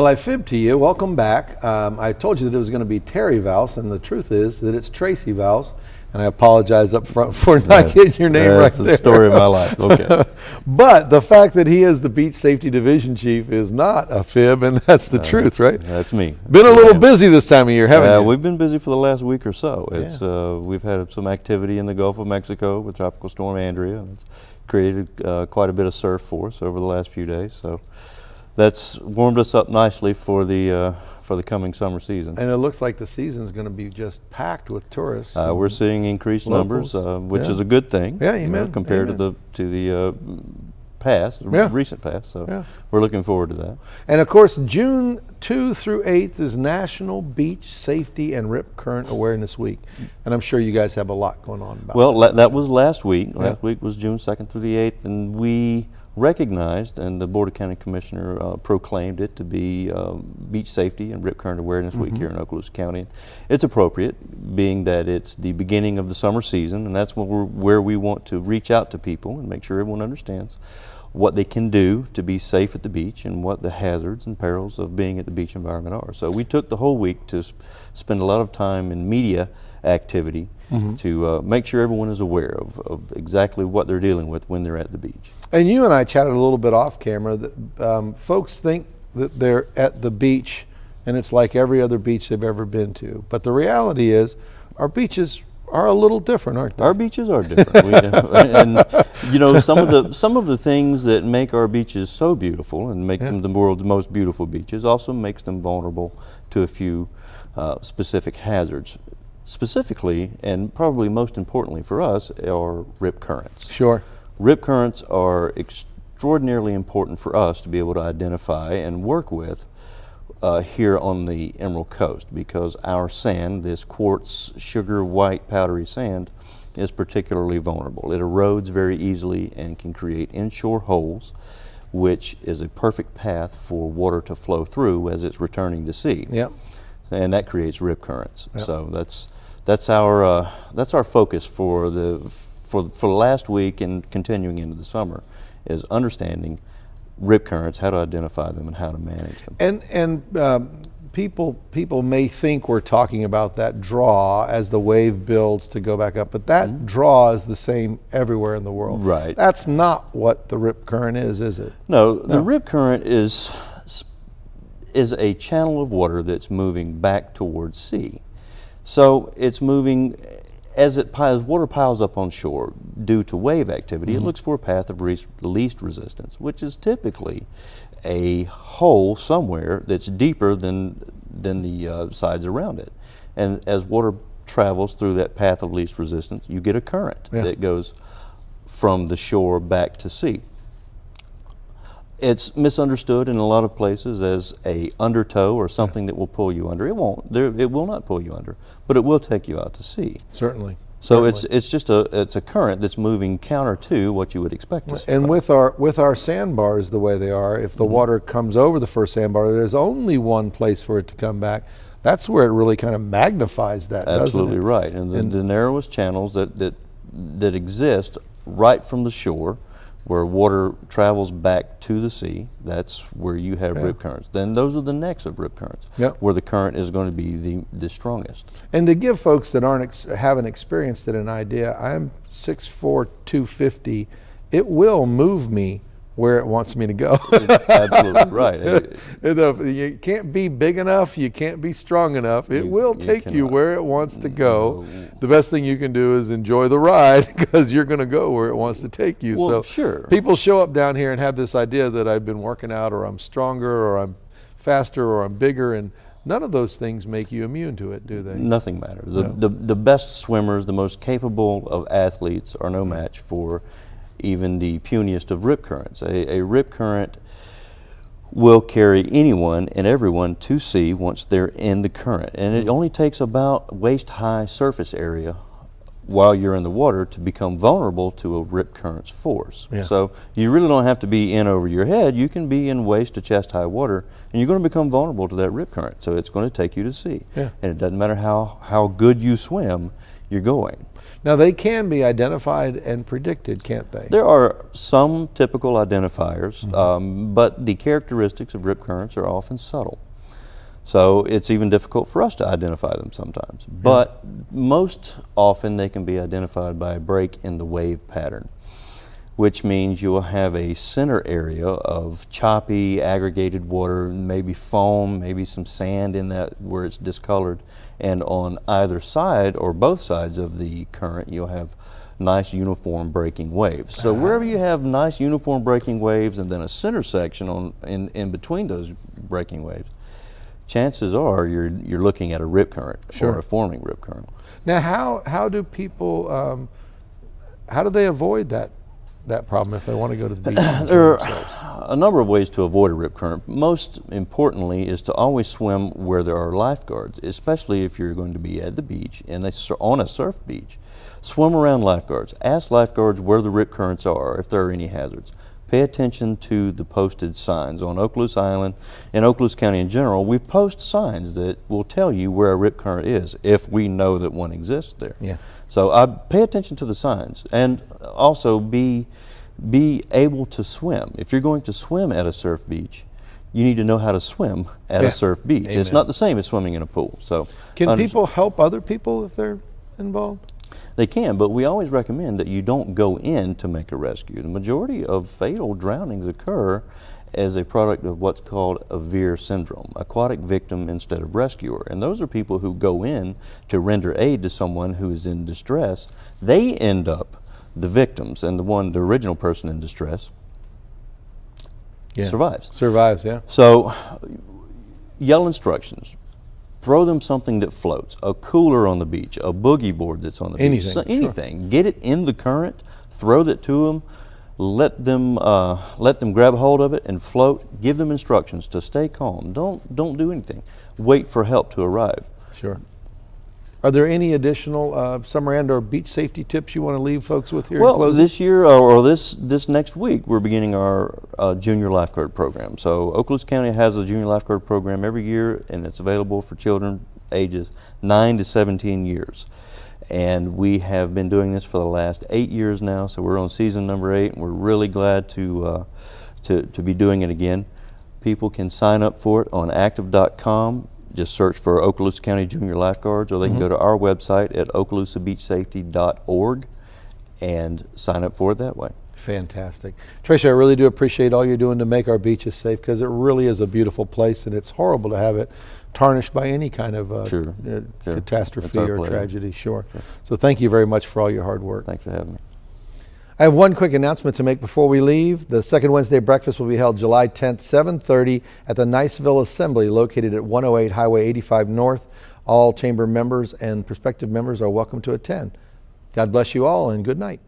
I fibbed to you. Welcome back. I told you that it was going to be Terry Vause, and the truth is that it's Tracey Vause. And I apologize up front for not getting your name right there. That's the story of my life. Okay. But the fact that he is the Beach Safety Division Chief is not a fib, and that's the truth, right? That's me. Been a little busy this time of year, haven't you? We've been busy for the last week or so. It's we've had some activity in the Gulf of Mexico with Tropical Storm Andrea. It's created quite a bit of surf for us over the last few days. So that's warmed us up nicely for the coming summer season. And it looks like the season's going to be just packed with tourists. We're seeing increased locals. numbers, which is a good thing. Yeah, amen. Compared to the past, recent past. So we're looking forward to that. And of course, June 2 through 8th is National Beach Safety and Rip Current Awareness Week. And I'm sure you guys have a lot going on about that. That was last week. Last week was June 2nd through the 8th, and we recognized, and the Board of County Commissioner proclaimed it to be Beach Safety and Rip Current Awareness Week here in Okaloosa County. It's appropriate, being that it's the beginning of the summer season, and that's where we want to reach out to people and make sure everyone understands what they can do to be safe at the beach and what the hazards and perils of being at the beach environment are. So we took the whole week to spend a lot of time in media activity to make sure everyone is aware of exactly what they're dealing with when they're at the beach. And you and I chatted a little bit off camera that folks think that they're at the beach and it's like every other beach they've ever been to. But the reality is our beaches are a little different, aren't they? Our beaches are different. And you know, some of the things that make our beaches so beautiful and make them the world's most beautiful beaches also makes them vulnerable to a few specific hazards. Specifically, and probably most importantly for us, are rip currents. Sure. Rip currents are extraordinarily important for us to be able to identify and work with here on the Emerald Coast, because our sand, this quartz, sugar, white, powdery sand, is particularly vulnerable. It erodes very easily and can create inshore holes, which is a perfect path for water to flow through as it's returning to sea. Yep. And that creates rip currents. Yep. So that's our focus for the last week and continuing into the summer, is understanding rip currents, how to identify them, and how to manage them. And people may think we're talking about that draw as the wave builds to go back up, but that draw is the same everywhere in the world. Right. That's not what the rip current is it? No, the rip current is a channel of water that's moving back towards sea. So it's moving as water piles up on shore due to wave activity. It looks for a path of least resistance, which is typically a hole somewhere that's deeper than the sides around it. And as water travels through that path of least resistance, you get a current that goes from the shore back to sea. It's misunderstood in a lot of places as a undertow or something that will pull you under. It won't. It will not pull you under, but it will take you out to sea. Certainly. So it's just a current that's moving counter to what you would expect to see. And with our sandbars the way they are, if the water comes over the first sandbar, there's only one place for it to come back. That's where it really kind of magnifies that. Absolutely doesn't it? Right. And the narrowest channels that exist right from the shore, where water travels back to the sea, that's where you have rip currents. Then those are the necks of rip currents, where the current is going to be the strongest. And to give folks that haven't experienced it an idea, I'm 6'4", 250. It will move me where it wants me to go. Absolutely right. You can't be big enough, you can't be strong enough. It will take you where it wants to go. No. The best thing you can do is enjoy the ride, because you're going to go where it wants to take you. Well, so sure. People show up down here and have this idea that I've been working out, or I'm stronger, or I'm faster, or I'm bigger, and none of those things make you immune to it, do they? Nothing matters. No. The best swimmers, the most capable of athletes, are no match for even the puniest of rip currents. A rip current will carry anyone and everyone to sea once they're in the current. And it only takes about waist-high surface area while you're in the water to become vulnerable to a rip current's force. Yeah. So you really don't have to be in over your head. You can be in waist to chest high water, and you're going to become vulnerable to that rip current. So it's going to take you to sea. Yeah. And it doesn't matter how good you swim, you're going. Now, they can be identified and predicted, can't they? There are some typical identifiers, but the characteristics of rip currents are often subtle. So it's even difficult for us to identify them sometimes. But most often they can be identified by a break in the wave pattern, which means you will have a center area of choppy, aggregated water, maybe foam, maybe some sand in that where it's discolored. And on either side or both sides of the current, you'll have nice uniform breaking waves. So wherever you have nice uniform breaking waves and then a center section in between those breaking waves, chances are you're looking at a rip current or a forming rip current. Now, how do people, how do they avoid that problem if they want to go to the beach? There are a number of ways to avoid a rip current. Most importantly is to always swim where there are lifeguards, especially if you're going to be at the beach and on a surf beach. Swim around lifeguards. Ask lifeguards where the rip currents are, if there are any hazards. Pay attention to the posted signs. On Okaloosa Island and Okaloosa County in general, we post signs that will tell you where a rip current is if we know that one exists there. Yeah. So pay attention to the signs, and also be able to swim. If you're going to swim at a surf beach, you need to know how to swim at a surf beach. Amen. It's not the same as swimming in a pool. So can people help other people if they're involved? They can, but we always recommend that you don't go in to make a rescue. The majority of fatal drownings occur as a product of what's called a VEER syndrome, aquatic victim instead of rescuer. And those are people who go in to render aid to someone who is in distress. They end up the victims, and the original person in distress survives. Survives, yeah. So yell instructions. Throw them something that floats, a cooler on the beach, a boogie board that's on the beach, anything. Get it in the current, throw that to them, let them grab a hold of it and float. Give them instructions to stay calm. Don't do anything. Wait for help to arrive. Sure. Are there any additional summer and or beach safety tips you want to leave folks with here? Well, this year or this next week, we're beginning our junior lifeguard program. So Okaloosa County has a junior lifeguard program every year, and it's available for children ages 9 to 17 years. And we have been doing this for the last 8 years now, so we're on season number 8, and we're really glad to be doing it again. People can sign up for it on active.com. Just search for Okaloosa County Junior Lifeguards, or they can go to our website at okaloosabeachsafety.org and sign up for it that way. Fantastic. Tracey, I really do appreciate all you're doing to make our beaches safe, because it really is a beautiful place, and it's horrible to have it tarnished by any kind of catastrophe or tragedy. Sure. So thank you very much for all your hard work. Thanks for having me. I have one quick announcement to make before we leave. The second Wednesday breakfast will be held July 10th, 7:30 at the Niceville Assembly, located at 108 Highway 85 North. All chamber members and prospective members are welcome to attend. God bless you all, and good night.